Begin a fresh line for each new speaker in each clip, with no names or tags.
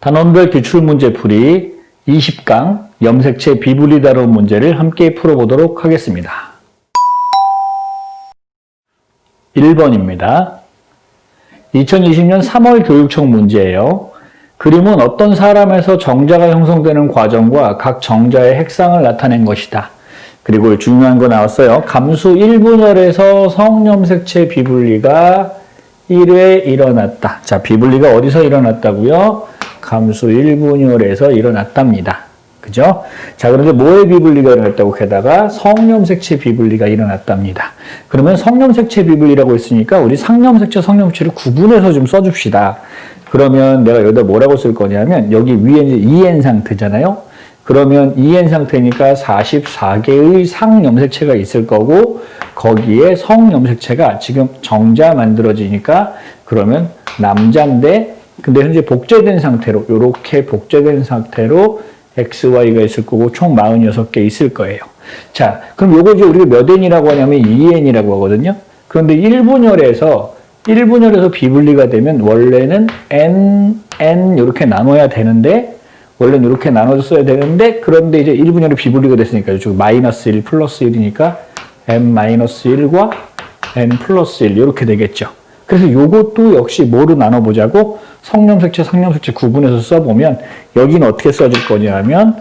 단원별 기출문제풀이 20강 염색체 비분리 다룬 문제를 함께 풀어보도록 하겠습니다. 1번입니다. 2020년 3월 교육청 문제예요. 그림은 어떤 사람에서 정자가 형성되는 과정과 각 정자의 핵상을 나타낸 것이다. 그리고 중요한 거 나왔어요. 감수 1분열에서 성염색체 비분리가 1회 일어났다. 자, 비분리가 어디서 일어났다고요? 감수 1분열에서 일어났답니다. 그죠? 자, 그런데 뭐의 비분리가 일어났다고 게다가 성염색체 비분리가 일어났답니다. 그러면 성염색체 비분리라고 했으니까 우리 상염색체, 성염색체를 구분해서 좀 써줍시다. 그러면 내가 여기다 뭐라고 쓸 거냐면 여기 위에 이제 EN 상태잖아요. 그러면 EN 상태니까 44개의 상염색체가 있을 거고 거기에 성염색체가 지금 정자 만들어지니까 그러면 남자인데 근데 현재 복제된 상태로 이렇게 복제된 상태로 XY가 있을 거고 총 46개 있을 거예요. 자, 그럼 요거 이제 우리가 몇 N이라고 하냐면 2N이라고 하거든요. 그런데 1분열에서 비분리가 되면 원래는 N 이렇게 나눠야 되는데 원래는 이렇게 나눠줬어야 되는데 그런데 이제 1분열이 비분리가 됐으니까 이쪽 마이너스 1 플러스 1이니까 M-1과 N 플러스 1 이렇게 되겠죠. 그래서 요것도 역시 뭐로 나눠보자고 성염색체, 상염색체 구분해서 써보면 여기는 어떻게 써질 거냐면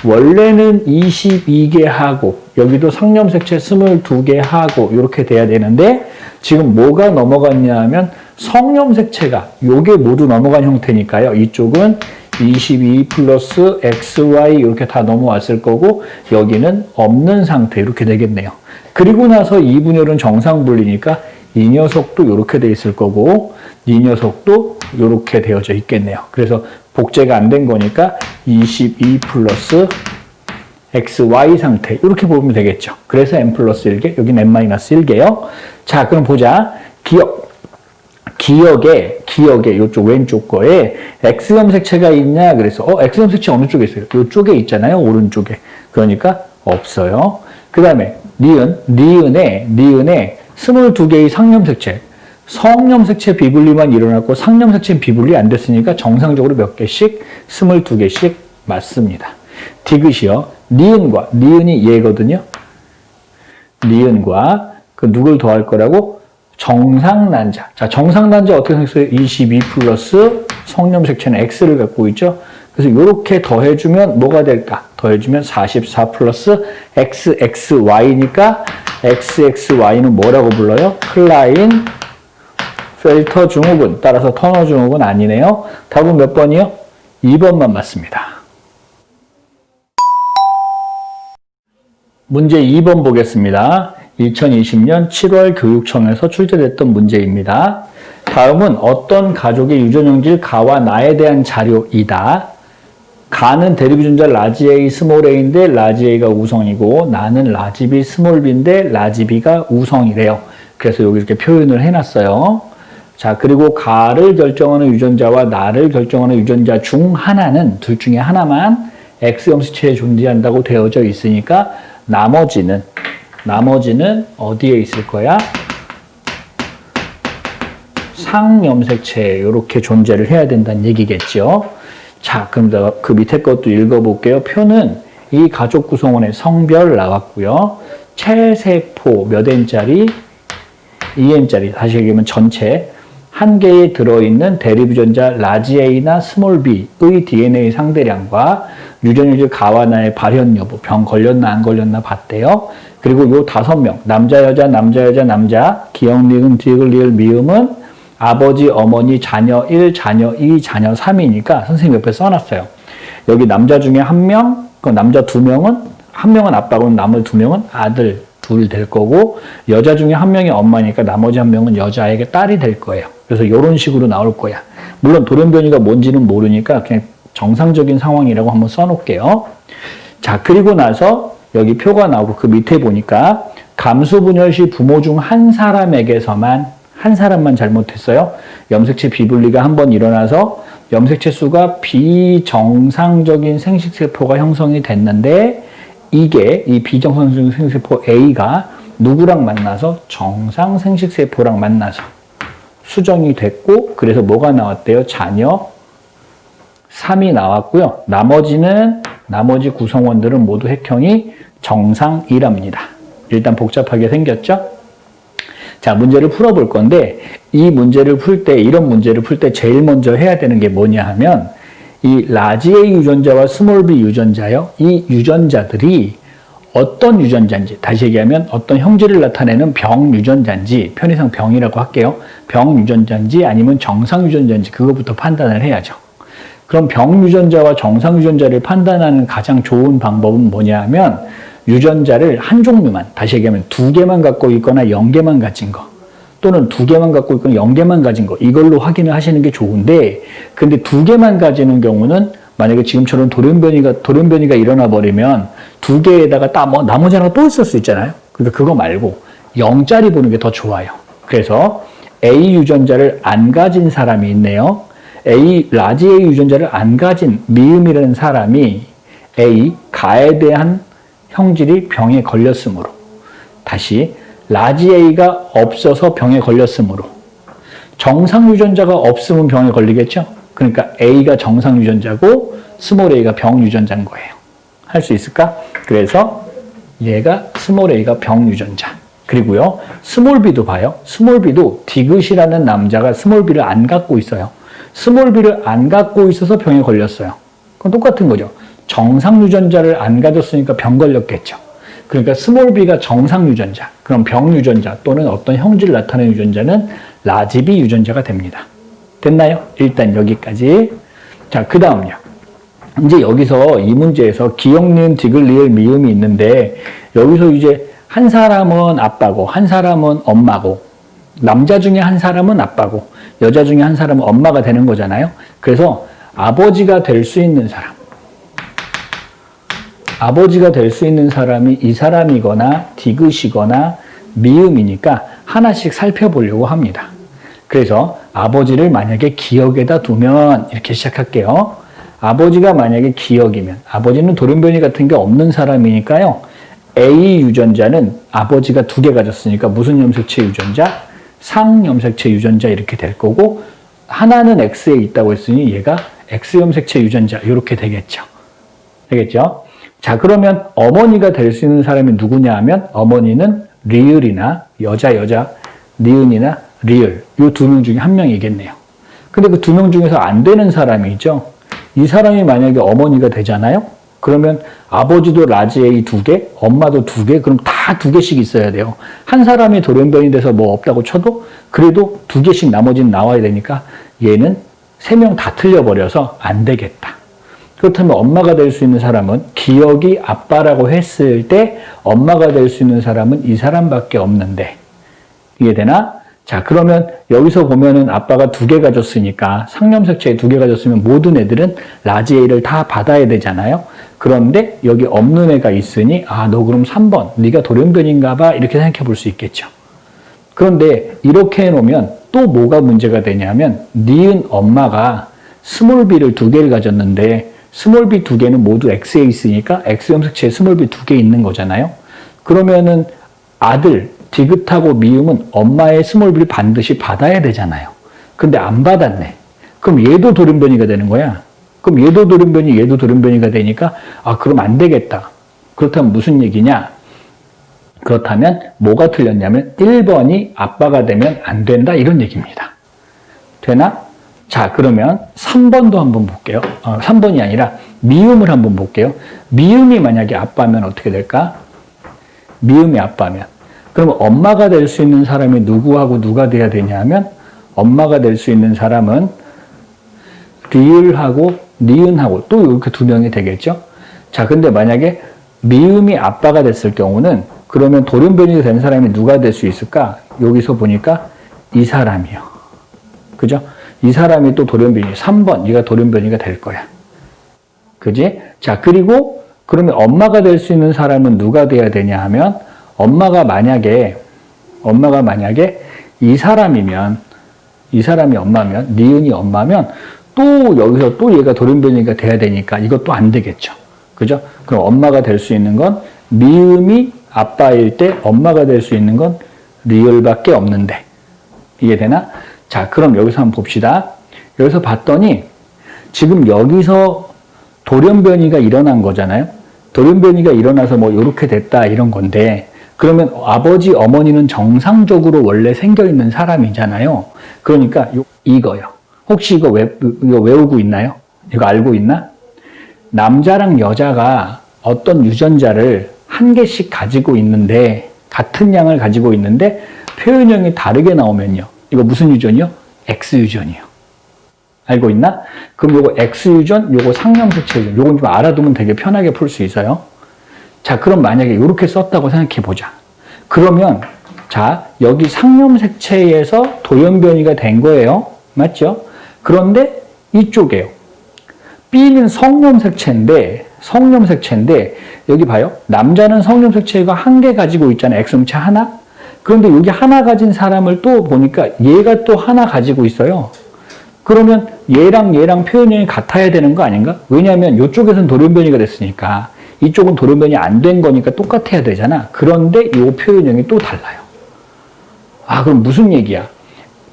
원래는 22개 하고 여기도 상염색체 22개 하고 이렇게 돼야 되는데 지금 뭐가 넘어갔냐 하면 성염색체가 요게 모두 넘어간 형태니까요. 이쪽은 22 플러스 XY 이렇게 다 넘어왔을 거고 여기는 없는 상태 이렇게 되겠네요. 그리고 나서 2분열은 정상분리니까 이 녀석도 이렇게 돼 있을 거고 이 녀석도 이렇게 되어져 있겠네요. 그래서 복제가 안 된 거니까 22 플러스 XY 상태 이렇게 보면 되겠죠. 그래서 M 플러스 1개, 여기는 M 마이너스 1개요. 자, 그럼 보자. 기억에 이쪽 왼쪽 거에 X염색체가 있냐? 그래서 X염색체 어느 쪽에 있어요? 이쪽에 있잖아요. 오른쪽에. 그러니까 없어요. 그 다음에 니은에 22개의 상염색체, 성염색체 비분리만 일어났고 상염색체 비분리 안 됐으니까 정상적으로 몇 개씩? 22개씩 맞습니다. 디귿이요. 니은이 얘거든요. 니은과 그 누굴 더할 거라고? 정상난자. 자, 정상난자 어떻게 생겼어요? 22 플러스 성염색체는 X를 갖고 있죠. 그래서 이렇게 더해주면 뭐가 될까? 더해주면 44 플러스 XXY니까 XXY는 뭐라고 불러요? 클라인 펠터 증후군. 따라서 터너 증후군 아니네요. 답은 몇 번이요? 2번만 맞습니다. 문제 2번 보겠습니다. 2020년 7월 교육청에서 출제됐던 문제입니다. 다음은 어떤 가족의 유전형질 가와 나에 대한 자료이다. 가는 대립유전자 라지 A, 스몰 a인데 라지 A가 우성이고 나는 라지 B, 스몰 b인데 라지 B가 우성이래요. 그래서 여기 이렇게 표현을 해놨어요. 자, 그리고 가를 결정하는 유전자와 나를 결정하는 유전자 중 하나는 둘 중에 하나만 X염색체에 존재한다고 되어져 있으니까 나머지는 어디에 있을 거야? 상염색체에 이렇게 존재를 해야 된다는 얘기겠죠. 자, 그럼 그 밑에 것도 읽어볼게요. 표는 이 가족 구성원의 성별 나왔고요. 체세포 몇 N짜리? 2N짜리. 다시 얘기하면 전체 한 개에 들어있는 대립유전자 라지 A나 스몰 B의 DNA 상대량과 유전형질 가와 나의 발현 여부, 병 걸렸나 안 걸렸나 봤대요. 그리고 요 5명, 남자, 여자, 기역, 니은, 디귿, 리을, 미음은 아버지, 어머니, 자녀 1, 자녀 2, 자녀 3이니까 선생님 옆에 써놨어요. 여기 남자 중에 1명, 그 남자 2명은, 1명은 아빠고 나머지 2명은 아들 둘 될 거고, 여자 중에 1명이 엄마니까 나머지 1명은 여자에게 딸이 될 거예요. 그래서 이런 식으로 나올 거야. 물론 돌연변이가 뭔지는 모르니까 그냥 정상적인 상황이라고 한번 써놓을게요. 자, 그리고 나서 여기 표가 나오고 그 밑에 보니까 감수분열 시 부모 중 한 사람만 잘못했어요. 염색체 비분리가 한번 일어나서 염색체 수가 비정상적인 생식세포가 형성이 됐는데 이게 이 비정상적인 생식세포 A가 누구랑 만나서 정상 생식세포랑 만나서 수정이 됐고 그래서 뭐가 나왔대요? 자녀 3이 나왔고요. 나머지 구성원들은 모두 핵형이 정상이랍니다. 일단 복잡하게 생겼죠? 자, 문제를 풀어볼 건데 이 문제를 풀 때, 이런 문제를 풀 때 제일 먼저 해야 되는 게 뭐냐 하면 이 라지 A 유전자와 스몰 b 유전자요. 이 유전자들이 어떤 유전자인지, 다시 얘기하면 어떤 형질을 나타내는 병 유전자인지, 편의상 병이라고 할게요. 병 유전자인지 아니면 정상 유전자인지 그거부터 판단을 해야죠. 그럼 병 유전자와 정상 유전자를 판단하는 가장 좋은 방법은 뭐냐 하면 유전자를 한 종류만, 다시 얘기하면 2개만 갖고 있거나 0개만 가진 거, 또는 2개만 갖고 있거나 0개만 가진 거, 이걸로 확인을 하시는 게 좋은데, 근데 2개만 가지는 경우는 만약에 지금처럼 돌연변이가 일어나 버리면 2개에다가 나머지 하나가 또 있을 수 있잖아요. 그러니까 그거 말고 0짜리 보는 게 더 좋아요. 그래서 A 유전자를 안 가진 사람이 있네요. 라지 A 유전자를 안 가진 미음이라는 사람이 가에 대한 형질이 병에 걸렸으므로, 다시 라지 A가 없어서 병에 걸렸으므로, 정상 유전자가 없으면 병에 걸리겠죠? 그러니까 A가 정상 유전자고 스몰 a가 병 유전자인 거예요. 할 수 있을까? 그래서 얘가 스몰 a가 병 유전자. 그리고요, 스몰 b도 봐요. 스몰 b도 디귿이라는 남자가 스몰 b를 안 갖고 있어요. 스몰 b를 안 갖고 있어서 병에 걸렸어요. 그건 똑같은 거죠. 정상 유전자를 안 가졌으니까 병 걸렸겠죠. 그러니까 스몰 b가 정상 유전자, 그럼 병 유전자 또는 어떤 형질을 나타내는 유전자는 라지 B 유전자가 됩니다. 됐나요? 일단 여기까지. 자, 그 다음요. 이제 여기서 이 문제에서 기역, 니은, 디귿, 리을, 미음이 있는데 여기서 이제 한 사람은 아빠고 한 사람은 엄마고, 남자 중에 한 사람은 아빠고 여자 중에 한 사람은 엄마가 되는 거잖아요. 그래서 아버지가 될 수 있는 사람이 이 사람이거나 디귿이거나 미음이니까 하나씩 살펴보려고 합니다. 그래서 아버지를 만약에 기역에다 두면 이렇게 시작할게요. 아버지가 만약에 기역이면, 아버지는 돌연변이 같은 게 없는 사람이니까요. A 유전자는 아버지가 2개 가졌으니까 무슨 염색체 유전자? 상염색체 유전자 이렇게 될 거고, 하나는 X에 있다고 했으니 얘가 X 염색체 유전자 이렇게 되겠죠. 되겠죠? 자, 그러면 어머니가 될 수 있는 사람이 누구냐 하면 어머니는 리을이나 여자, 니은이나 리을, 이 2명 중에 한 명이겠네요. 근데 그 2명 중에서 안 되는 사람이 있죠. 이 사람이 만약에 어머니가 되잖아요. 그러면 아버지도 라지 A 2개, 엄마도 2개, 그럼 다 2개씩 있어야 돼요. 한 사람이 돌연변이 돼서 뭐 없다고 쳐도 그래도 2개씩 나머지는 나와야 되니까 얘는 3명 다 틀려버려서 안 되겠다. 그렇다면 엄마가 될 수 있는 사람은, 기역이 아빠라고 했을 때 엄마가 될 수 있는 사람은 이 사람밖에 없는데, 이해되나? 자, 그러면 여기서 보면은 아빠가 2개 가졌으니까, 상염색체에 2개 가졌으면 모든 애들은 라지 A를 다 받아야 되잖아요. 그런데 여기 없는 애가 있으니 너 그럼 3번 네가 돌연변인가 봐, 이렇게 생각해 볼 수 있겠죠. 그런데 이렇게 해놓으면 또 뭐가 문제가 되냐면, 니은 엄마가 스몰 b를 2개를 가졌는데 스몰 b 2개는 모두 X에 있으니까 X 염색체에 스몰 b 2개 있는 거잖아요. 그러면은 아들 디귿하고 미음은 엄마의 스몰 b를 반드시 받아야 되잖아요. 근데 안 받았네. 그럼 얘도 돌연변이가 되는 거야. 그럼 얘도 돌연변이가 되니까 그럼 안 되겠다. 그렇다면 무슨 얘기냐? 그렇다면 뭐가 틀렸냐면 1번이 아빠가 되면 안 된다, 이런 얘기입니다. 되나? 자, 그러면 3번도 한번 볼게요. 3번이 아니라 미음을 한번 볼게요. 미음이 만약에 아빠면 어떻게 될까? 미음이 아빠면. 그러면 엄마가 될 수 있는 사람이 누구하고 누가 돼야 되냐면, 엄마가 될 수 있는 사람은 리을하고 니은하고 또 이렇게 2명이 되겠죠. 자, 근데 만약에 미음이 아빠가 됐을 경우는 그러면 돌연변이가 된 사람이 누가 될 수 있을까? 여기서 보니까 이 사람이요. 그죠? 이 사람이 또 돌연변이, 3번, 네가 돌연변이가 될 거야. 그지? 자, 그리고 그러면 엄마가 될 수 있는 사람은 누가 돼야 되냐 하면, 엄마가 만약에 이 사람이 엄마면, 니은이 엄마면 또 여기서 또 얘가 돌연변이가 돼야 되니까 이것도 안 되겠죠. 그죠? 그럼 엄마가 될 수 있는 건 미음이 아빠일 때 엄마가 될 수 있는 건 리을밖에 없는데. 이해되나? 자, 그럼 여기서 한번 봅시다. 여기서 봤더니 지금 여기서 돌연변이가 일어난 거잖아요. 돌연변이가 일어나서 뭐 이렇게 됐다 이런 건데 그러면 아버지 어머니는 정상적으로 원래 생겨있는 사람이잖아요. 그러니까 이거요. 혹시 이거 외우고 있나요? 이거 알고 있나? 남자랑 여자가 어떤 유전자를 한 개씩 가지고 있는데 같은 양을 가지고 있는데 표현형이 다르게 나오면요. 이거 무슨 유전이요? X유전이요. 알고 있나? 그럼 요거 X유전, 요거 상념색체 유전, 요건 좀 알아두면 되게 편하게 풀 수 있어요. 자, 그럼 만약에 이렇게 썼다고 생각해 보자. 그러면 자, 여기 상념색체에서 돌연변이가 된 거예요. 맞죠? 그런데 이쪽에요. B는 성념색체인데 여기 봐요. 남자는 성념색체가 한 개 가지고 있잖아요. X음체 하나. 그런데 여기 하나 가진 사람을 또 보니까 얘가 또 하나 가지고 있어요. 그러면 얘랑 표현형이 같아야 되는 거 아닌가? 왜냐하면 이쪽에서는 돌연변이가 됐으니까 이쪽은 돌연변이 안 된 거니까 똑같아야 되잖아. 그런데 이 표현형이 또 달라요. 아, 그럼 무슨 얘기야?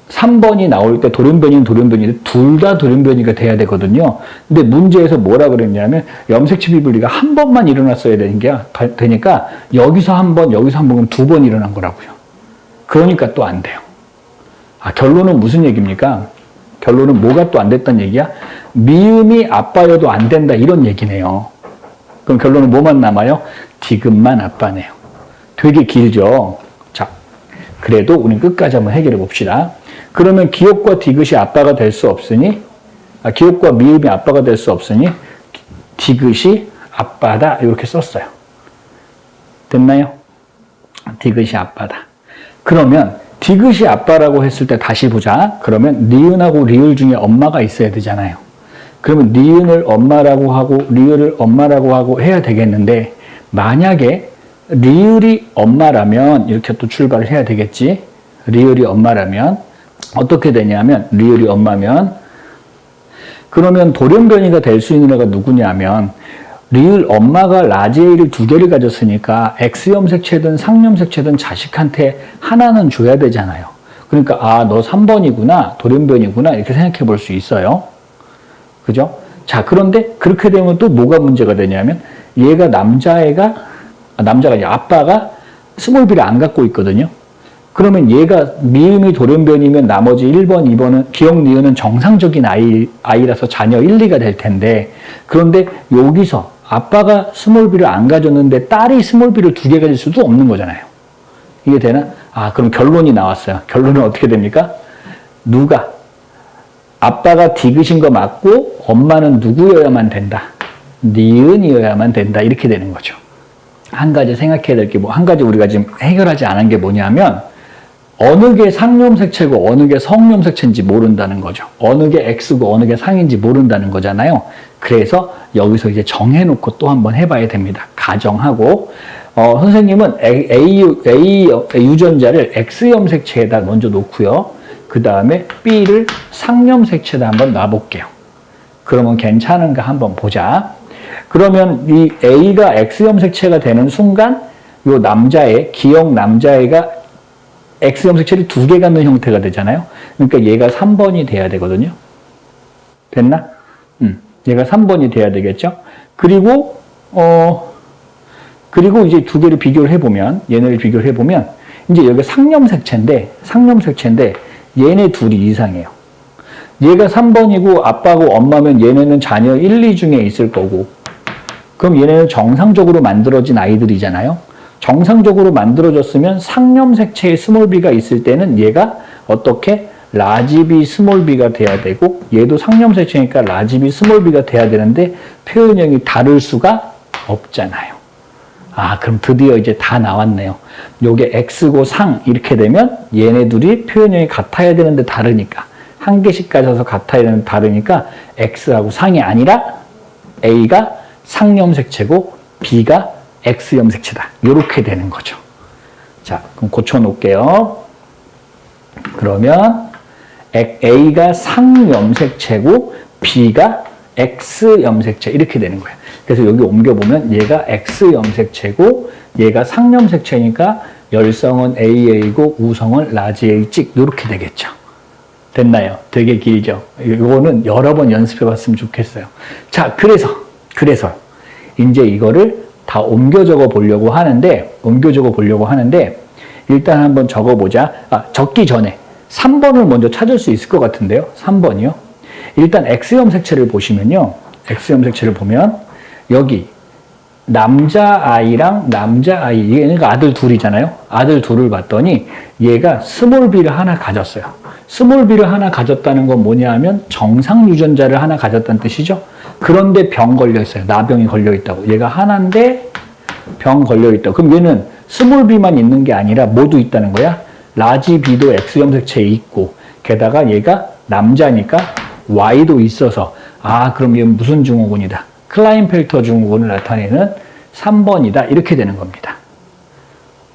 3번이 나올 때 돌연변이는 돌연변이인데 둘 다 돌연변이가 돼야 되거든요. 근데 문제에서 뭐라 그랬냐면 염색체 비분리가 한 번만 일어났어야 되니까 여기서 한 번, 여기서 한 번, 그럼 두 번 일어난 거라고요. 그러니까 또 안 돼요. 아, 결론은 무슨 얘기입니까? 결론은 뭐가 또 안 됐단 얘기야? 미음이 아빠여도 안 된다 이런 얘기네요. 그럼 결론은 뭐만 남아요? 디귿만 아빠네요. 되게 길죠? 자, 그래도 우리는 끝까지 한번 해결해 봅시다. 그러면 기역과 디귿이 아빠가 될 수 없으니, 기역과 미음이 아빠가 될 수 없으니 디귿이 아빠다 이렇게 썼어요. 됐나요? 디귿이 아빠다. 그러면 디귿이 아빠라고 했을 때 다시 보자. 그러면 니은하고 리을 중에 엄마가 있어야 되잖아요. 그러면 니은을 엄마라고 하고 리을을 엄마라고 하고 해야 되겠는데 만약에 리을이 엄마라면 이렇게 또 출발을 해야 되겠지. 리을이 엄마라면 어떻게 되냐면 리을이 엄마면 그러면 돌연변이가 될 수 있는 애가 누구냐면 리을 엄마가 라지 A를 두 개를 가졌으니까 X염색체든 상염색체든 자식한테 하나는 줘야 되잖아요. 그러니까 아, 너 3번이구나, 돌연변이구나 이렇게 생각해 볼 수 있어요. 그죠? 자, 그런데 그렇게 되면 또 뭐가 문제가 되냐면 얘가 남자가 아니라 아빠가 스몰비를 안 갖고 있거든요. 그러면 얘가 미음이 돌연변이면 나머지 1번, 2번은 기역, 니은은 정상적인 아이라서 자녀 1, 2가 될 텐데 그런데 여기서 아빠가 스몰비를 안 가졌는데 딸이 스몰비를 두 개 가질 수도 없는 거잖아요. 이게 되나? 아, 그럼 결론이 나왔어요. 결론은 어떻게 됩니까? 아빠가 디귿인 거 맞고 엄마는 누구여야만 된다. 니은이어야만 된다. 이렇게 되는 거죠. 한 가지 생각해야 될 게 한 가지 우리가 지금 해결하지 않은 게 뭐냐면 어느 게 상염색체고 어느 게 성염색체인지 모른다는 거죠. 어느 게 X고 어느 게 상인지 모른다는 거잖아요. 그래서 여기서 이제 정해놓고 또 한번 해봐야 됩니다. 가정하고 선생님은 A 유전자를 X염색체에다 먼저 놓고요. 그 다음에 B를 상염색체에다 한번 놔볼게요. 그러면 괜찮은가 한번 보자. 그러면 이 A가 X염색체가 되는 순간 이 남자애, 기역 남자애가 X염색체를 두 개 갖는 형태가 되잖아요. 그러니까 얘가 3번이 돼야 되거든요. 됐나? 얘가 3번이 돼야 되겠죠. 그리고 이제 두 개를 비교를 해보면, 얘네를 비교를 해보면, 이제 여기가 상염색체인데, 얘네 둘이 이상해요. 얘가 3번이고, 아빠고 엄마면 얘네는 자녀 1, 2 중에 있을 거고, 그럼 얘네는 정상적으로 만들어진 아이들이잖아요. 정상적으로 만들어졌으면 상염색체의 스몰비가 있을 때는 얘가 어떻게 라지 B 스몰 b가 돼야 되고 얘도 상염색체니까 라지 B 스몰 b가 돼야 되는데 표현형이 다를 수가 없잖아요. 아, 그럼 드디어 이제 다 나왔네요. 요게 X고 상 이렇게 되면 얘네 둘이 표현형이 같아야 되는데 다르니까 한 개씩 가져서 같아야 되는데 다르니까 X하고 상이 아니라 A가 상염색체고 B가 X염색체다. 이렇게 되는 거죠. 자, 그럼 고쳐놓을게요. 그러면 A가 상염색체고 B가 X염색체 이렇게 되는 거예요. 그래서 여기 옮겨보면 얘가 X염색체고 얘가 상염색체니까 열성은 AA고 우성은 라지 A 찍 이렇게 되겠죠. 됐나요? 되게 길죠? 이거는 여러 번 연습해 봤으면 좋겠어요. 자, 그래서 이제 이거를 다 옮겨 적어 보려고 하는데 일단 한번 적어 보자. 적기 전에 3번을 먼저 찾을 수 있을 것 같은데요. 3번이요. 일단 X형 색채를 보시면요. X형 색채를 보면 여기 남자아이랑 남자아이, 얘는 아들 둘이잖아요. 아들 둘을 봤더니 얘가 스몰 b를 하나 가졌어요. 스몰 b를 하나 가졌다는 건 뭐냐 하면 정상 유전자를 하나 가졌다는 뜻이죠. 그런데 병 걸려 있어요. 나병이 걸려 있다고. 얘가 하나인데 병 걸려 있다고. 그럼 얘는 스몰 b만 있는 게 아니라 모두 있다는 거야. 라지 b도 X형 색채에 있고 게다가 얘가 남자니까 Y도 있어서 그럼 얘는 무슨 증후군이다. 클라인펠터 증후군을 나타내는 3번이다. 이렇게 되는 겁니다.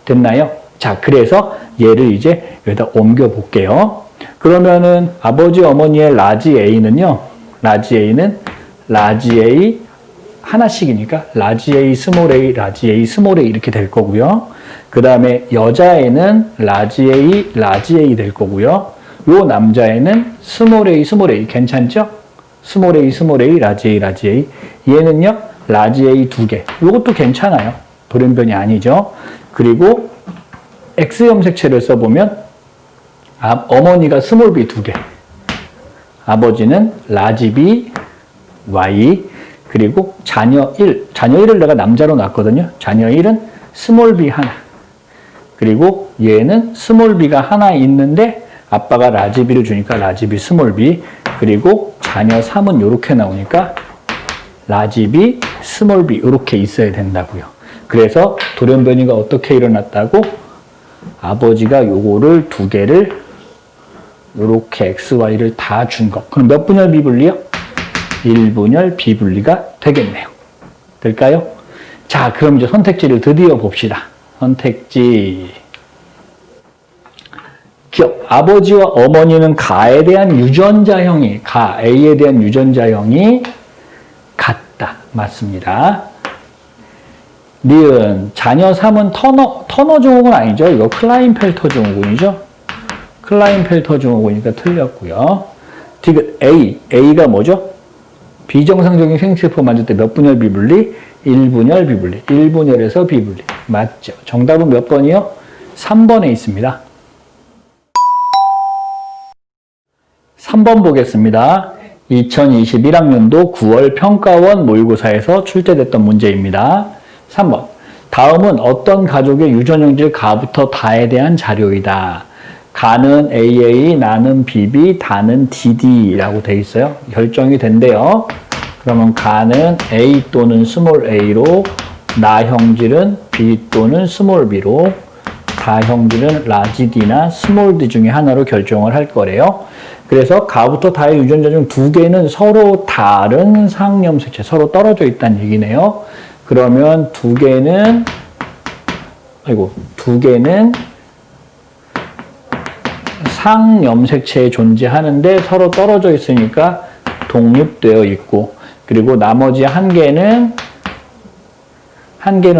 됐나요? 자, 그래서 얘를 이제 여기다 옮겨 볼게요. 그러면은 아버지 어머니의 라지 A는요. 라지 A는 라지 A 하나씩이니까 라지 A 스몰 A, 라지 A 스몰 A 이렇게 될 거고요. 그 다음에 여자애는 라지 A 될 거고요. 요 남자애는 스몰 A 괜찮죠? 스몰 A, 라지 A. 얘는요, 라지 A 2개. 요것도 괜찮아요. 돌연변이 아니죠. 그리고 X형 색채를 써보면 어머니가 스몰 b 2개. 아버지는 라지 B, Y. 그리고 자녀 1을 내가 남자로 놨거든요. 자녀 1은 스몰 b 하나. 그리고 얘는 스몰 b가 하나 있는데 아빠가 라지 b를 주니까 라지 b 스몰 b. 그리고 자녀 3은 이렇게 나오니까 라지 b 스몰 b 이렇게 있어야 된다고요. 그래서 돌연변이가 어떻게 일어났다고? 아버지가 요거를 2개를 이렇게 XY를 다 준 거. 그럼 몇 분열 비분리요? 1분열 비분리가 되겠네요. 될까요? 자, 그럼 이제 선택지를 드디어 봅시다. 선택지. 기억. 아버지와 어머니는 가에 대한 유전자형이, A에 대한 유전자형이 같다. 맞습니다. 니은. 자녀 3은 터너 증후군 아니죠? 이거 클라인펠터 증후군이죠? 클라인펠터 증후군이니까 틀렸고요. 디귿. A가 뭐죠? 비정상적인 생체세포 만들 때 몇 분열 비분리? 1분열 비분리. 1분열에서 비분리. 맞죠? 정답은 몇 번이요? 3번에 있습니다. 3번 보겠습니다. 2021학년도 9월 평가원 모의고사에서 출제됐던 문제입니다. 3번. 다음은 어떤 가족의 유전형질 가부터 다에 대한 자료이다. 가는 AA, 나는 BB, 다는 DD라고 돼 있어요. 결정이 된대요. 그러면 가는 A 또는 스몰 a로, 나 형질은 B 또는 스몰 b로, 다 형질은 라지 D나 스몰 D 중에 하나로 결정을 할 거래요. 그래서 가부터 다의 유전자 중 2개는 서로 다른 상염색체, 서로 떨어져 있다는 얘기네요. 그러면 2개는 상염색체에 존재하는데 서로 떨어져 있으니까 독립되어 있고, 그리고 나머지 한 개는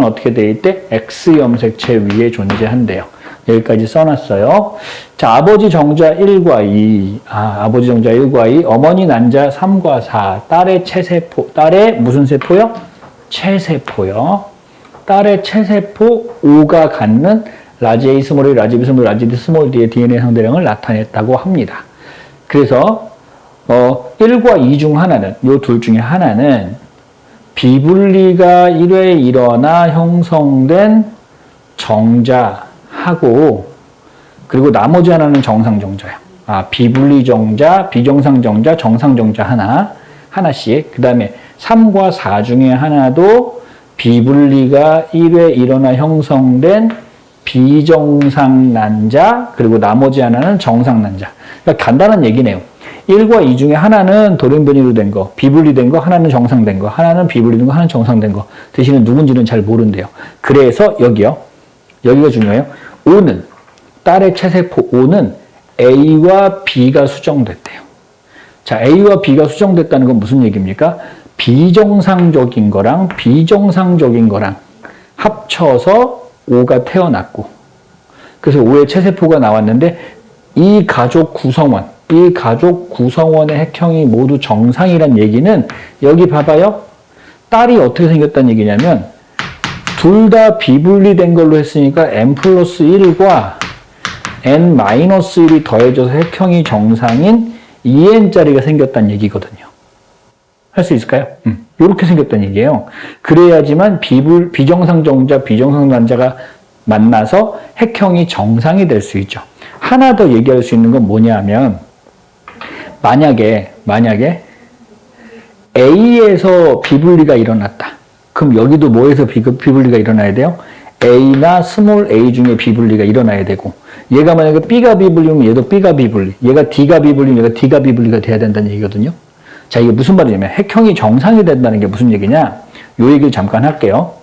어떻게 돼 있대? X염색체 위에 존재한대요. 여기까지 써놨어요. 자, 아버지 정자 1과 2. 아버지 정자 1과 2. 어머니 난자 3과 4. 딸의 체세포. 딸의 무슨 세포요? 체세포요. 딸의 체세포 5가 갖는 라지 A 스몰 A, 라지 B 스몰, 라지 D 스몰 D의 DNA 상대량을 나타냈다고 합니다. 그래서 1과 2 중 하나는, 요 둘 중에 하나는 비분리가 1회 일어나 형성된 정자하고, 그리고 나머지 하나는 정상 정자예요. 비분리 정자, 비정상 정자, 정상 정자 하나씩. 그 다음에 3과 4 중에 하나도 비분리가 1회 일어나 형성된 비정상 난자, 그리고 나머지 하나는 정상 난자. 그러니까 간단한 얘기네요. 1과 2 중에 하나는 돌연변이로 된 거, 비분리된 거, 하나는 정상된 거, 하나는 비분리된 거, 하나는 정상된 거. 대신에 누군지는 잘 모른대요. 그래서 여기가 중요해요. O는, 딸의 체세포 O는 A와 B가 수정됐대요. 자, A와 B가 수정됐다는 건 무슨 얘기입니까? 비정상적인 거랑 비정상적인 거랑 합쳐서 O가 태어났고, 그래서 O의 체세포가 나왔는데 이 가족 구성원, 이 가족 구성원의 핵형이 모두 정상이란 얘기는 여기 봐봐요. 딸이 어떻게 생겼다는 얘기냐면 둘 다 비분리된 걸로 했으니까 n 플러스 1과 n 마이너스 1이 더해져서 핵형이 정상인 2n짜리가 생겼다는 얘기거든요. 할 수 있을까요? 이렇게 생겼다는 얘기예요. 그래야지만 비정상 정자, 비정상 난자가 만나서 핵형이 정상이 될 수 있죠. 하나 더 얘기할 수 있는 건 뭐냐 하면 만약에 A에서 비분리가 일어났다. 그럼 여기도 뭐에서 비분리가 일어나야 돼요? A나 스몰 a 중에 비분리가 일어나야 되고 얘가 만약에 B가 비분리면 얘도 B가 비분리, 얘가 D가 비분리면 얘가 D가 비분리가 돼야 된다는 얘기거든요. 자, 이게 무슨 말이냐면 핵형이 정상이 된다는 게 무슨 얘기냐? 요 얘기를 잠깐 할게요.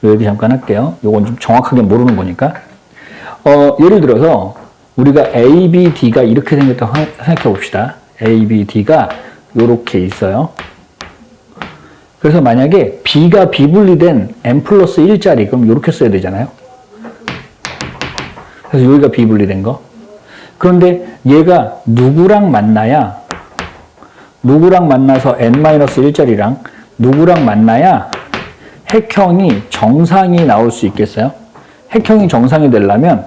요건 좀 정확하게 모르는 거니까. 예를 들어서 우리가 A, B, D가 이렇게 생겼다고 생각해 봅시다. A, B, D가 요렇게 있어요. 그래서 만약에 B가 비분리된 n 플러스 1짜리 그럼 요렇게 써야 되잖아요. 그래서 여기가 비분리된 거. 그런데 얘가 누구랑 만나서 n-1짜리랑 누구랑 만나야 핵형이 정상이 나올 수 있겠어요? 핵형이 정상이 되려면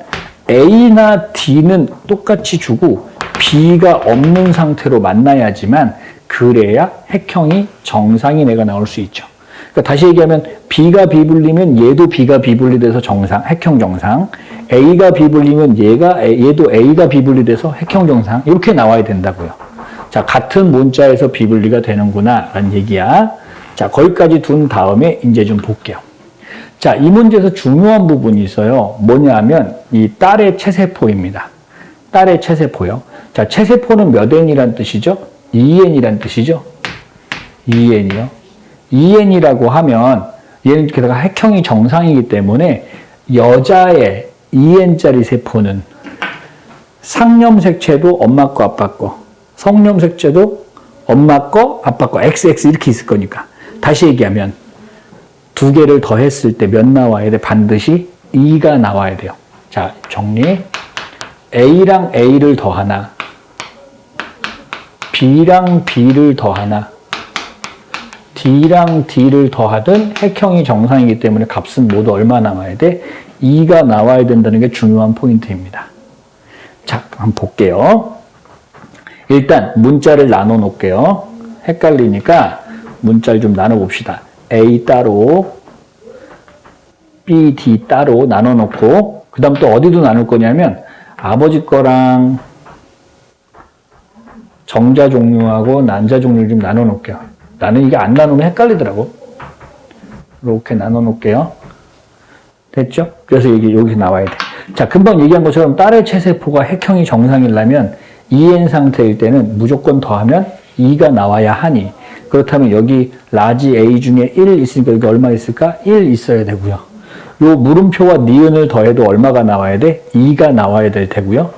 A나 D는 똑같이 주고 B가 없는 상태로 만나야지만 그래야 핵형이 정상인 애가 나올 수 있죠. 그러니까 다시 얘기하면 B가 비분리면 얘도 B가 비분리돼서 정상, 핵형 정상. A가 비분리면 얘도 A가 비분리돼서 핵형 정상. 이렇게 나와야 된다고요. 자, 같은 문자에서 비분리가 되는구나 라는 얘기야. 자, 거기까지 둔 다음에 이제 좀 볼게요. 자, 이 문제에서 중요한 부분이 있어요. 뭐냐 하면 이 딸의 체세포입니다. 딸의 체세포요. 자, 체세포는 몇 n이란 뜻이죠? 2n이란 뜻이죠? 2n이요. 2n이라고 하면 얘는 게다가 핵형이 정상이기 때문에 여자의 2n짜리 세포는 상염색체도 엄마 거, 아빠 거, 성염색체도 엄마 거, 아빠 거, XX 이렇게 있을 거니까. 다시 얘기하면 두 개를 더했을 때 몇 나와야 돼? 반드시 2가 나와야 돼요. 자, 정리. A랑 A를 더하나, B랑 B를 더하나, D랑 D를 더하든 핵형이 정상이기 때문에 값은 모두 얼마 나와야 돼? 2가 나와야 된다는 게 중요한 포인트입니다. 자, 한번 볼게요. 일단 문자를 나눠 놓을게요. 헷갈리니까 문자를 좀 나눠 봅시다. A 따로, B, D 따로 나눠 놓고 그 다음 또 어디도 나눌 거냐면 아버지 거랑 정자 종류하고 난자 종류를 좀 나눠 놓을게요. 나는 이게 안 나누면 헷갈리더라고. 이렇게 나눠 놓을게요. 됐죠? 그래서 여기 나와야 돼. 자, 금방 얘기한 것처럼 딸의 체세포가 핵형이 정상이려면 2n 상태일 때는 무조건 더하면 2가 나와야 하니, 그렇다면 여기 라지 A 중에 1 있으니까 여기 얼마 있을까? 1 있어야 되고요. 요 물음표와 니은을 더해도 얼마가 나와야 돼? 2가 나와야 될 테고요.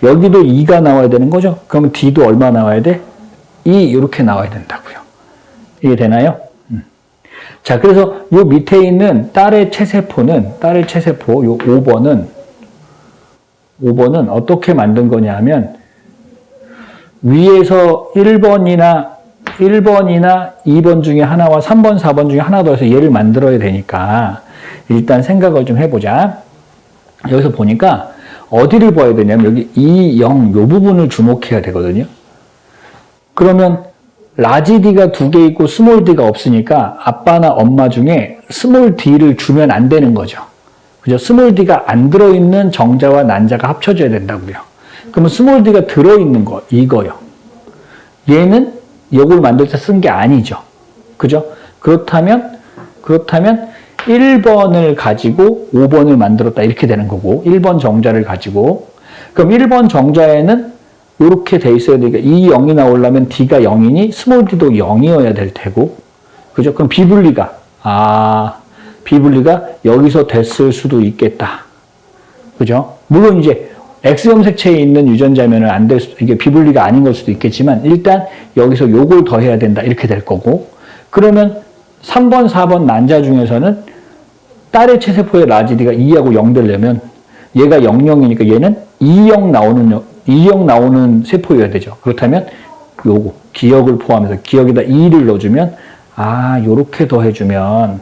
여기도 2가 나와야 되는 거죠? 그러면 D도 얼마 나와야 돼? 2 이렇게 나와야 된다고요. 이게 되나요? 자, 그래서 요 밑에 있는 딸의 체세포, 요 5번은 어떻게 만든 거냐 하면 위에서 1번이나 2번 중에 하나와 3번, 4번 중에 하나 더해서 얘를 만들어야 되니까 일단 생각을 좀 해보자. 여기서 보니까 어디를 봐야 되냐면 여기 2, 0 요 부분을 주목해야 되거든요. 그러면 라지 D가 2개 있고 스몰 D가 없으니까 아빠나 엄마 중에 스몰 D를 주면 안 되는 거죠. 그죠? 스몰 D가 안 들어있는 정자와 난자가 합쳐져야 된다고요. 그러면 스몰 D가 들어있는 거, 이거요. 얘는 이걸 만들 때 쓴 게 아니죠. 그죠? 그렇다면 1번을 가지고 5번을 만들었다 이렇게 되는 거고 1번 정자를 가지고 그럼 1번 정자에는 이렇게 돼 있어야 되니까 이 0이 나오려면 D가 0이니 스몰 D도 0이어야 될 테고 그죠? 그럼 비분리가 여기서 됐을 수도 있겠다. 그죠? 물론 이제 X염색체에 있는 유전자면은 안 될 수도, 이게 비분리가 아닌 걸 수도 있겠지만 일단 여기서 요걸 더해야 된다 이렇게 될 거고 그러면 3번, 4번 난자 중에서는 딸의 체세포의 라지 D가 2하고 0 되려면 얘가 00이니까 얘는 20 나오는 2역 나오는 세포여야 되죠. 그렇다면 요거 기역을 포함해서 기역에다 2를 넣어주면 요렇게 더해주면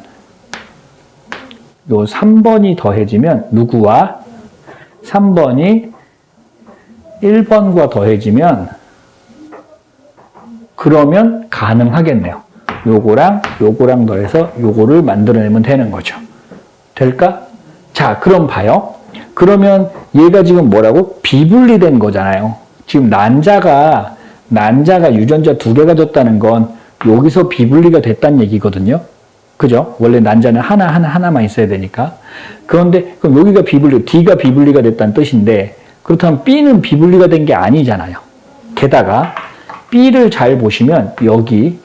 요 3번이 더해지면 누구와 3번이 1번과 더해지면 그러면 가능하겠네요. 요거랑 요거랑 더해서 요거를 만들어내면 되는 거죠. 될까? 자, 그럼 봐요. 그러면 얘가 지금 뭐라고? 비분리된 거잖아요. 지금 난자가 유전자 2개가 줬다는 건 여기서 비분리가 됐다는 얘기거든요. 그죠? 원래 난자는 하나만 있어야 되니까. 그런데 그럼 여기가 D가 비분리가 됐다는 뜻인데 그렇다면 B는 비분리가 된 게 아니잖아요. 게다가 B를 잘 보시면 여기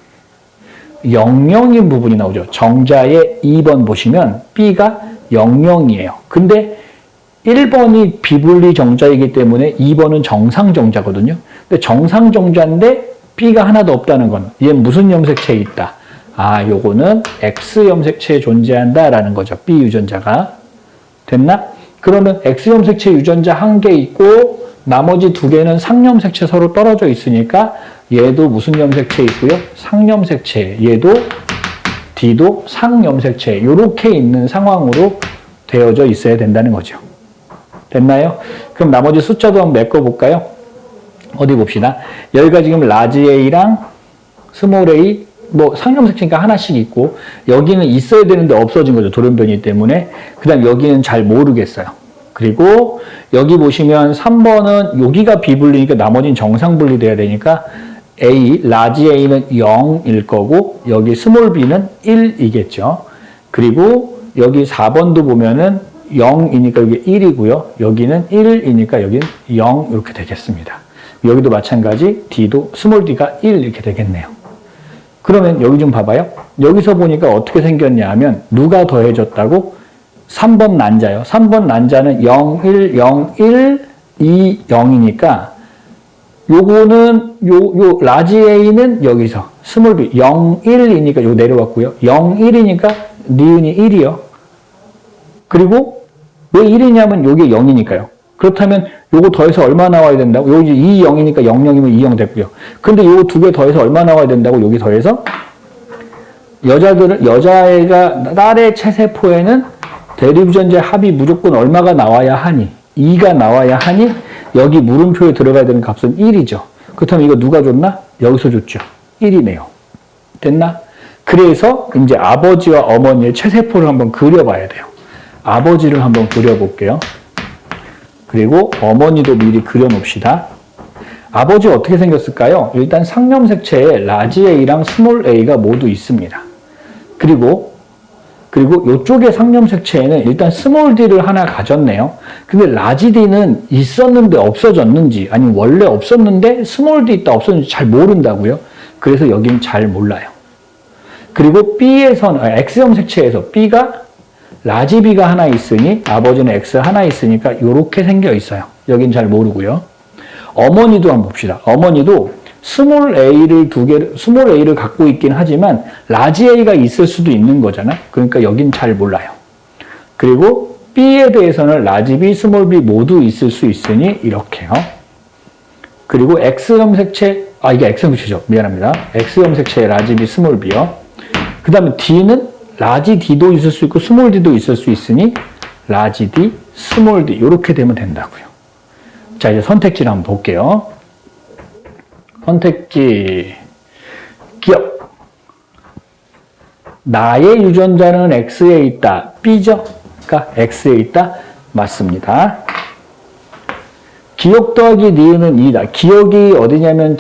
00인 부분이 나오죠. 정자의 2번 보시면 B가 00이에요. 근데 1번이 비분리 정자이기 때문에 2번은 정상 정자거든요. 근데 정상 정자인데 B가 하나도 없다는 건 얘는 무슨 염색체에 있다? 요거는 X 염색체에 존재한다라는 거죠. B 유전자가. 됐나? 그러면 X 염색체 유전자 1개 있고 나머지 2개는 상염색체 서로 떨어져 있으니까 얘도 무슨 염색체 있고요? 상염색체. 얘도 D도 상염색체. 이렇게 있는 상황으로 되어져 있어야 된다는 거죠. 됐나요? 그럼 나머지 숫자도 한번 메꿔볼까요? 어디 봅시다. 여기가 지금 라지 A랑 스몰 a, 상염색체니까 하나씩 있고 여기는 있어야 되는데 없어진 거죠. 돌연변이 때문에. 그 다음 여기는 잘 모르겠어요. 그리고 여기 보시면 3번은 여기가 비분리니까 나머지는 정상 분리돼야 되니까 라지 A는 0일 거고 여기 스몰 b는 1이겠죠. 그리고 여기 4번도 보면은 0이니까 여기 1이고요. 여기는 1이니까 여기는 0 이렇게 되겠습니다. 여기도 마찬가지 D도 스몰 d가 1 이렇게 되겠네요. 그러면 여기 좀 봐봐요. 여기서 보니까 어떻게 생겼냐 하면 누가 더해졌다고? 3번 난자요. 3번 난자는 0, 1, 0, 1, 2, 0이니까 요거는 요 라지 A는 여기서 스몰 b 0, 1이니까 요 내려왔고요. 0, 1이니까 니은이 1이요. 그리고 왜 1이냐면 요게 0이니까요. 그렇다면 요거 더해서 얼마 나와야 된다고? 여기 2, 0이니까 0, 0이면 2, 0 됐고요. 근데 요 2개 더해서 얼마 나와야 된다고? 여기 더해서 여자애가 딸의 체세포에는 대립유전자 합이 무조건 얼마가 나와야 하니? 2가 나와야 하니 여기 물음표에 들어가야 되는 값은 1이죠. 그렇다면 이거 누가 줬나? 여기서 줬죠. 1이네요. 됐나? 그래서 이제 아버지와 어머니의 체세포를 한번 그려봐야 돼요. 아버지를 한번 그려볼게요. 그리고 어머니도 미리 그려놓읍시다. 아버지 어떻게 생겼을까요? 일단 상염색체에 라지 A랑 스몰 a가 모두 있습니다. 그리고 이쪽의 상염색체에는 일단 스몰 d를 하나 가졌네요. 근데 라지 d는 있었는데 없어졌는지 아니면 원래 없었는데 스몰 d 있다 없었는지 잘 모른다고요. 그래서 여긴 잘 몰라요. 그리고 X염색체에서 B가 라지 B가 하나 있으니 아버지는 X 하나 있으니까 이렇게 생겨 있어요. 여긴 잘 모르고요. 어머니도 한번 봅시다. 어머니도 스몰 A를 갖고 있긴 하지만 라지 A가 있을 수도 있는 거잖아. 그러니까 여긴 잘 몰라요. 그리고 B에 대해서는 라지 B, 스몰 b 모두 있을 수 있으니 이렇게요. 그리고 X염색체, 이게 X염색체죠. 미안합니다. X염색체의 라지 B, 스몰 b요. 그 다음에 D는 라지 D도 있을 수 있고 스몰 D도 있을 수 있으니 라지 D, 스몰 D 이렇게 되면 된다고요. 자, 이제 선택지를 한번 볼게요. 선택지 기억. 나의 유전자는 X에 있다. B죠? 그러니까 X에 있다. 맞습니다. 기억 더하기 니은은 2다. 기억이 어디냐면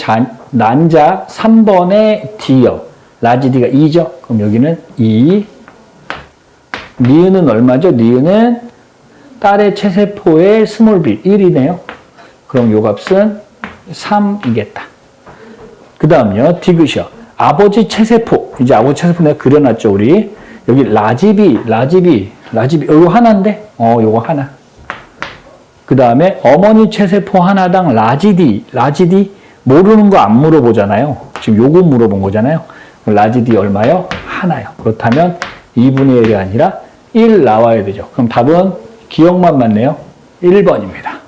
난자 3번의 D요. 라지 D가 2죠? 그럼 여기는 2. 니은은 얼마죠? 니은은 딸의 체세포의 스몰 b 1이네요. 그럼 요 값은 3이겠다. 그 다음요. 디귿이요. 아버지 체세포. 이제 아버지 체세포 내가 그려놨죠, 우리. 여기 라지 B. 요거 하나인데? 요거 하나. 그 다음에 어머니 체세포 하나당 라지 D. 모르는 거 안 물어보잖아요. 지금 요거 물어본 거잖아요. 라지 D 얼마요? 하나요. 그렇다면 2분의 1이 아니라 1 나와야 되죠. 그럼 답은 기억만 맞네요. 1번입니다.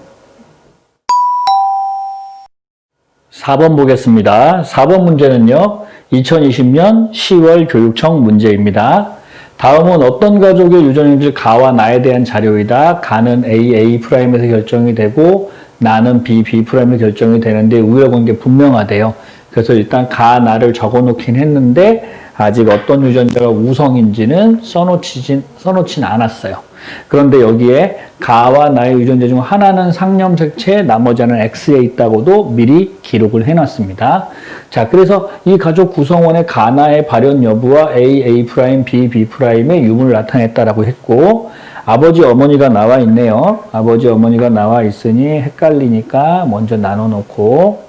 4번 보겠습니다. 4번 문제는요. 2020년 10월 교육청 문제입니다. 다음은 어떤 가족의 유전인지 가와 나에 대한 자료이다. 가는 A,A'에서 결정이 되고 나는 B, B'에서 결정이 되는데 우열관계 분명하대요. 그래서 일단 가, 나를 적어놓긴 했는데 아직 어떤 유전자가 우성인지는 써놓진 않았어요. 그런데 여기에 가와 나의 유전자 중 하나는 상념색체, 나머지는 X에 있다고도 미리 기록을 해놨습니다. 자, 그래서 이 가족 구성원의 가나의 발현 여부와 A, B, B'의 유무를 나타냈다라고 했고, 아버지, 어머니가 나와 있네요. 아버지, 어머니가 나와 있으니 헷갈리니까 먼저 나눠놓고,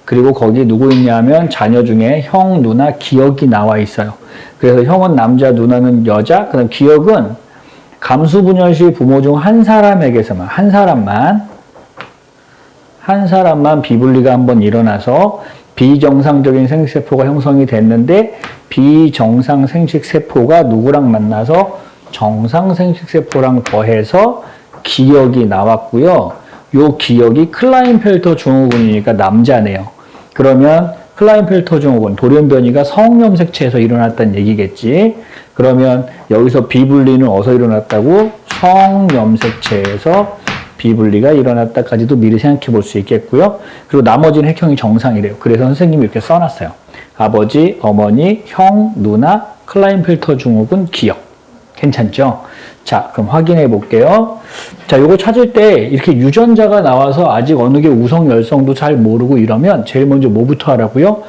그리고 거기 누구 있냐면 자녀 중에 형, 누나, 기억이 나와 있어요. 그래서 형은 남자, 누나는 여자, 그다음 기억은 감수분열시 부모 중 한 사람에게서만, 한 사람만 비분리가 한번 일어나서 비정상적인 생식세포가 형성이 됐는데 비정상 생식세포가 누구랑 만나서 정상 생식세포랑 더해서 기억이 나왔고요. 요 기억이 클라인펠터 증후군이니까 남자네요. 그러면 클라인펠터 증후군, 돌연변이가 성염색체에서 일어났다는 얘기겠지. 그러면 여기서 비분리는 어디서 일어났다고? 성염색체에서 비분리가 일어났다까지도 미리 생각해 볼 수 있겠고요. 그리고 나머지는 획형이 정상이래요. 그래서 선생님이 이렇게 써놨어요. 아버지, 어머니, 형, 누나, 클라인펠터 증후군, 기억. 괜찮죠? 자, 그럼 확인해 볼게요. 자, 요거 찾을 때 이렇게 유전자가 나와서 아직 어느 게 우성, 열성도 잘 모르고 이러면 제일 먼저 뭐부터 하라고요?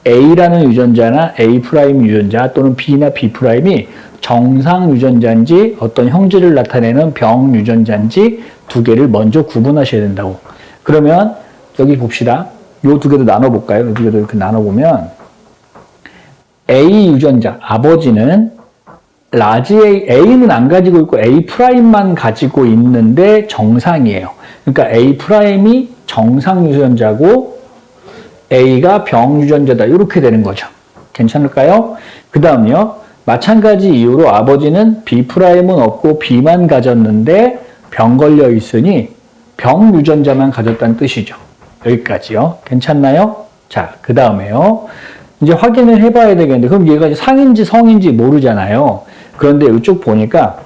A라는 유전자나 A' 유전자 또는 B나 B'이 정상 유전자인지 어떤 형질을 나타내는 병 유전자인지 두 개를 먼저 구분하셔야 된다고. 그러면 여기 봅시다. 요 두 개도 나눠볼까요? 요 두 개도 이렇게 나눠보면 A 유전자, 아버지는 라지 A는 안 가지고 있고 A'만 가지고 있는데 정상이에요. 그러니까 A'이 정상 유전자고 A가 병 유전자다. 이렇게 되는 거죠. 괜찮을까요? 그 다음요. 마찬가지 이유로 아버지는 B'은 없고 B만 가졌는데 병 걸려 있으니 병 유전자만 가졌다는 뜻이죠. 여기까지요. 괜찮나요? 자, 그 다음에요. 이제 확인을 해봐야 되겠는데 그럼 얘가 상인지 성인지 모르잖아요. 그런데 이쪽 보니까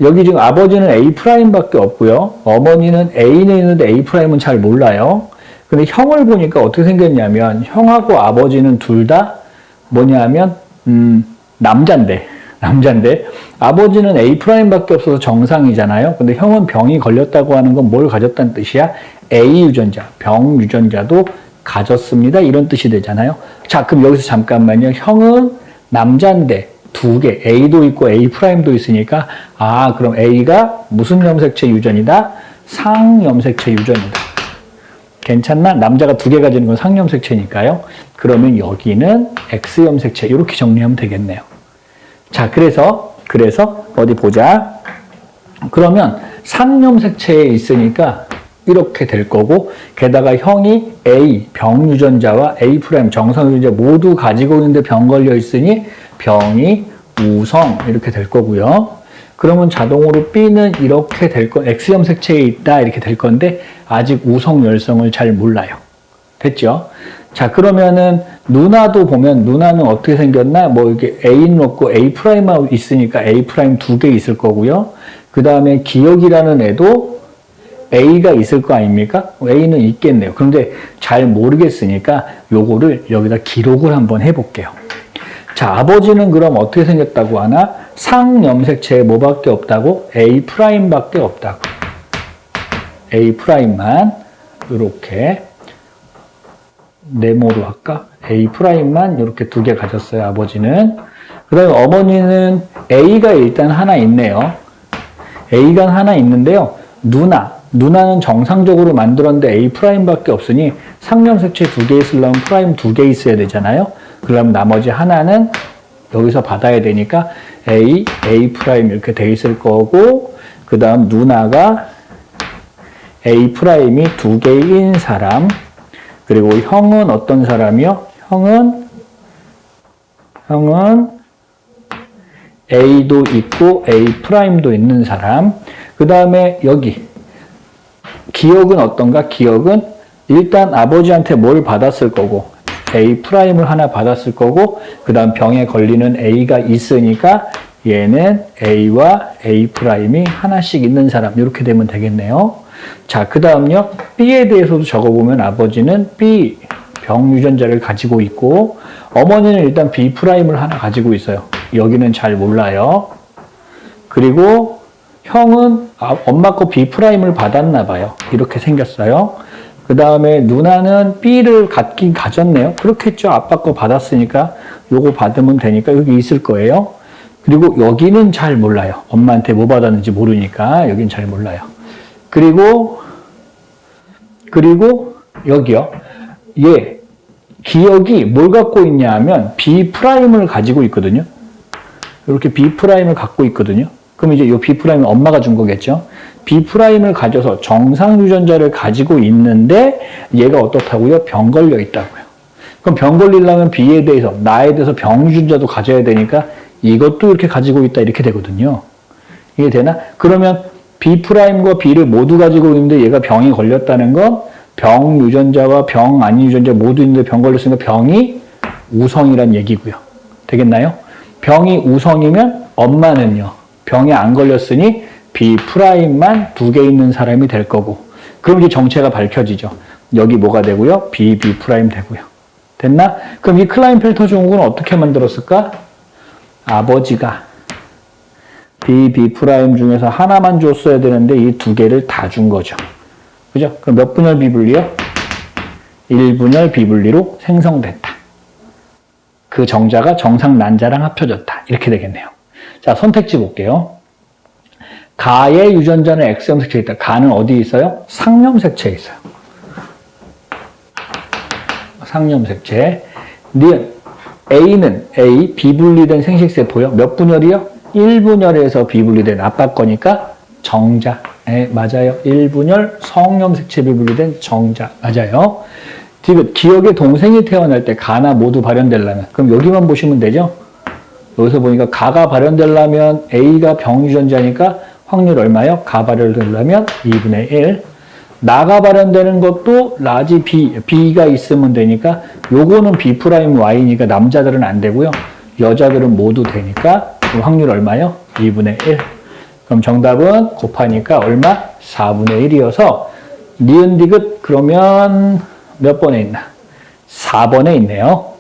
여기 지금 아버지는 A'밖에 없고요. 어머니는 A는 있는데 A'은 잘 몰라요. 근데 형을 보니까 어떻게 생겼냐면 형하고 아버지는 둘 다 뭐냐면 남잔데 아버지는 A'밖에 없어서 정상이잖아요. 근데 형은 병이 걸렸다고 하는 건 뭘 가졌다는 뜻이야? A 유전자, 병 유전자도 가졌습니다. 이런 뜻이 되잖아요. 자, 그럼 여기서 잠깐만요. 형은 남잔데 두 개, A도 있고 A'도 있으니까 그럼 A가 무슨 염색체 유전이다? 상염색체 유전이다. 괜찮나? 남자가 두 개 가지는 건 상염색체니까요. 그러면 여기는 X염색체 이렇게 정리하면 되겠네요. 자, 그래서 어디 보자. 그러면 상염색체에 있으니까 이렇게 될 거고 게다가 형이 A, 병 유전자와 A' 정상 유전자 모두 가지고 있는데 병 걸려 있으니 병이 우성 이렇게 될 거고요. 그러면 자동으로 B는 이렇게 될 거, X염색체에 있다 이렇게 될 건데 아직 우성 열성을 잘 몰라요. 됐죠? 자, 그러면은 누나도 보면 누나는 어떻게 생겼나? 뭐 이렇게 A는 없고 A'만 있으니까 A' 두 개 있을 거고요. 그 다음에 기억이라는 애도 A가 있을 거 아닙니까? A는 있겠네요. 그런데 잘 모르겠으니까 요거를 여기다 기록을 한번 해볼게요. 자, 아버지는 그럼 어떻게 생겼다고 하나? 상염색체에 뭐밖에 없다고? A'밖에 없다고. A'만 이렇게 네모로 할까? A'만 이렇게 두 개 가졌어요. 아버지는. 그 다음에 어머니는 A가 일단 하나 있네요. A가 하나 있는데요. 누나는 정상적으로 만들었는데 A'밖에 없으니 상염색체 두 개 있으려면 프라임 두 개 있어야 되잖아요. 그럼 나머지 하나는 여기서 받아야 되니까 A' 이렇게 돼 있을 거고 그 다음 누나가 A'이 두 개인 사람 그리고 형은 어떤 사람이요? 형은 A도 있고 A'도 있는 사람 그 다음에 여기 기억은 어떤가? 기억은 일단 아버지한테 뭘 받았을 거고 A'을 하나 받았을 거고 그 다음 병에 걸리는 A가 있으니까 얘는 A와 A'이 하나씩 있는 사람 이렇게 되면 되겠네요. 자, 그 다음요. B에 대해서도 적어보면 아버지는 B 병 유전자를 가지고 있고 어머니는 일단 B'을 하나 가지고 있어요. 여기는 잘 몰라요. 그리고 형은 엄마 거 B'을 받았나 봐요. 이렇게 생겼어요. 그 다음에 누나는 B를 갖긴 가졌네요. 그렇겠죠. 아빠 거 받았으니까 요거 받으면 되니까 여기 있을 거예요. 그리고 여기는 잘 몰라요. 엄마한테 뭐 받았는지 모르니까 여긴 잘 몰라요. 그리고 여기요. 얘 기억이 뭘 갖고 있냐 하면 B'을 가지고 있거든요. 이렇게 B'을 갖고 있거든요. 그럼 이제 이 B'은 엄마가 준 거겠죠. B'을 가져서 정상 유전자를 가지고 있는데 얘가 어떻다고요? 병 걸려 있다고요. 그럼 병 걸리려면 B에 대해서 나에 대해서 병 유전자도 가져야 되니까 이것도 이렇게 가지고 있다 이렇게 되거든요. 이게 되나? 그러면 B'과 B를 모두 가지고 있는데 얘가 병이 걸렸다는 건 병 유전자와 병 아닌 유전자 모두 있는데 병 걸렸으니까 병이 우성이란 얘기고요. 되겠나요? 병이 우성이면 엄마는요. 병에 안 걸렸으니 B'만 2개 있는 사람이 될 거고 그럼 이제 정체가 밝혀지죠. 여기 뭐가 되고요? B 되고요. 됐나? 그럼 이 클라인펠터 증후군은 어떻게 만들었을까? 아버지가 B 중에서 하나만 줬어야 되는데 이 2개를 다 준 거죠. 그죠? 그럼 몇 분열 비분리요? 1분열 비분리로 생성됐다. 그 정자가 정상 난자랑 합쳐졌다. 이렇게 되겠네요. 자, 선택지 볼게요. 가의 유전자는 X형 색체에 있다. 가는 어디 있어요? 상념 색체에 있어요. 상념 색체. 니은 A는 A 비분리된 생식세포요. 몇 분열이요? 1분열에서 비분리된 아빠 거니까 정자. 네, 맞아요. 1분열 성념 색체 비분리된 정자. 맞아요. 지금 기억의 동생이 태어날 때 가나 모두 발현되려면 그럼 여기만 보시면 되죠? 여기서 보니까 가가 발현되려면 A가 병 유전자니까 확률 얼마요? 가 발현되려면 2분의 1. 나가 발현되는 것도 라지 B가 있으면 되니까 요거는 B'Y니까 남자들은 안 되고요. 여자들은 모두 되니까 확률 얼마요? 2분의 1. 그럼 정답은 곱하니까 얼마? 4분의 1이어서 니은 디귿 그러면 몇 번에 있나? 4번에 있네요.